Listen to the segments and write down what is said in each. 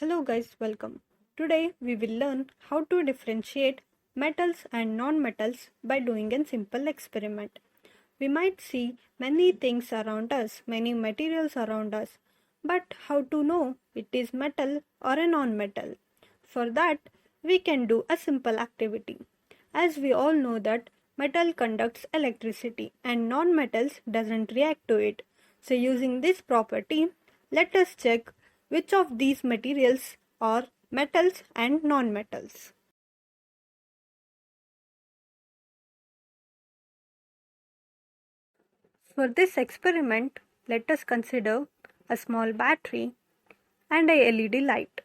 Hello guys, welcome. Today we will learn how to differentiate metals and non-metals by doing a simple experiment. We might see many things around us, many materials around us, but how to know it is metal or a non-metal? For that, we can do a simple activity. As we all know that metal conducts electricity and non-metals doesn't react to it. So using this property, let us check which of these materials are metals and non-metals. For this experiment, let us consider a small battery and a LED light.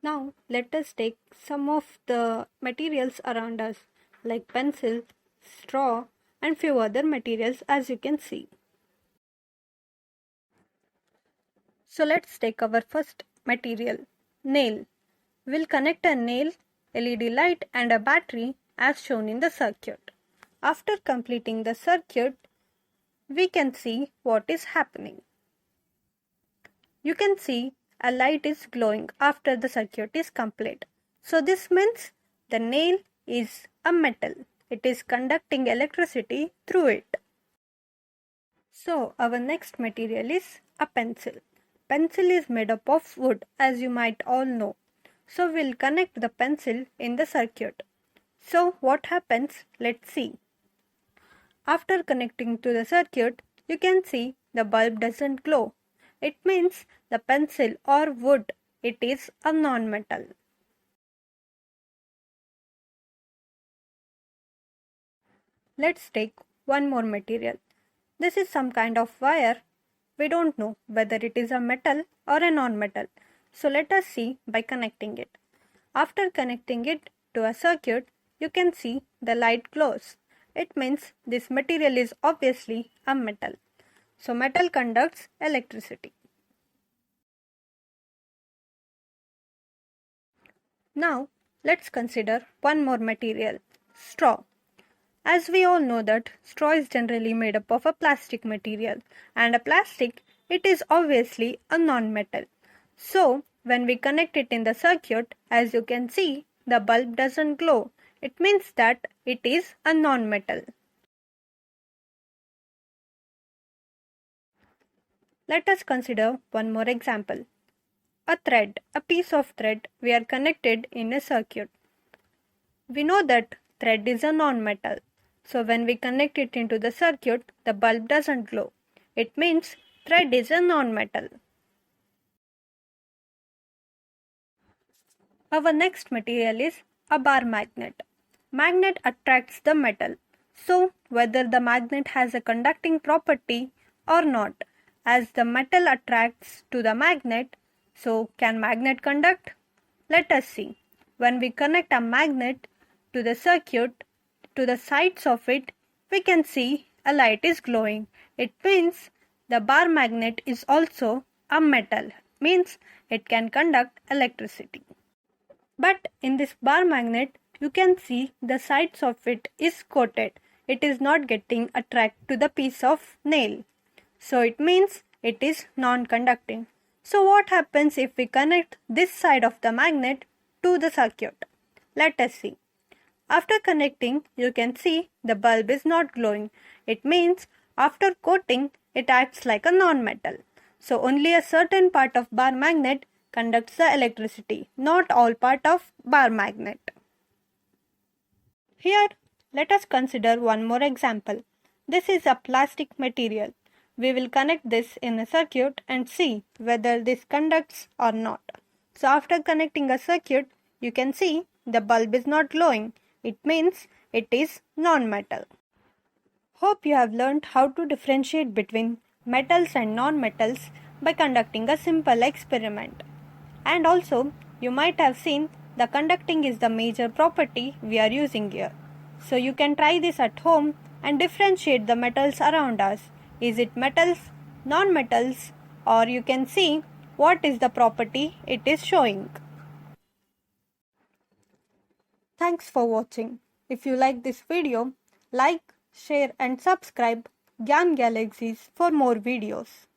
Now let us take some of the materials around us like pencil, straw and few other materials as you can see. So let's take our first material, nail. We'll connect a nail, LED light and a battery as shown in the circuit. After completing the circuit, we can see what is happening. You can see a light is glowing after the circuit is complete. So this means the nail is a metal. It is conducting electricity through it. So our next material is a pencil. Pencil is made up of wood as you might all know. So we'll connect the pencil in the circuit. So what happens? Let's see. After connecting to the circuit, you can see the bulb doesn't glow. It means the pencil or wood, it is a non-metal. Let's take one more material. This is some kind of wire. We don't know whether it is a metal or a non-metal. So let us see by connecting it. After connecting it to a circuit, you can see the light glows. It means this material is obviously a metal. So metal conducts electricity. Now let's consider one more material, straw. As we all know that straw is generally made up of a plastic material, and a plastic, it is obviously a non-metal. So when we connect it in the circuit, as you can see, the bulb doesn't glow. It means that it is a non-metal. Let us consider one more example. A thread, a piece of thread, we are connected in a circuit. We know that thread is a non-metal. So when we connect it into the circuit, the bulb doesn't glow. It means thread is a non-metal. Our next material is a bar magnet. Magnet attracts the metal. So whether the magnet has a conducting property or not, as the metal attracts to the magnet, so can magnet conduct? Let us see. When we connect a magnet to the circuit, to the sides of it, we can see a light is glowing. It means the bar magnet is also a metal, means it can conduct electricity. But in this bar magnet, you can see the sides of it is coated. It is not getting attracted to the piece of nail. So it means it is non-conducting. So what happens if we connect this side of the magnet to the circuit? Let us see. After connecting, you can see the bulb is not glowing. It means after coating, it acts like a non-metal. So only a certain part of bar magnet conducts the electricity, not all part of bar magnet. Here, let us consider one more example. This is a plastic material. We will connect this in a circuit and see whether this conducts or not. So after connecting a circuit, you can see the bulb is not glowing. It means it is non-metal. Hope you have learned how to differentiate between metals and non-metals by conducting a simple experiment. And also, you might have seen the conducting is the major property we are using here. So you can try this at home and differentiate the metals around us. Is it metals, non-metals, or you can see what is the property it is showing. Thanks for watching. If you like this video, like, share and subscribe Gyan Galaxies for more videos.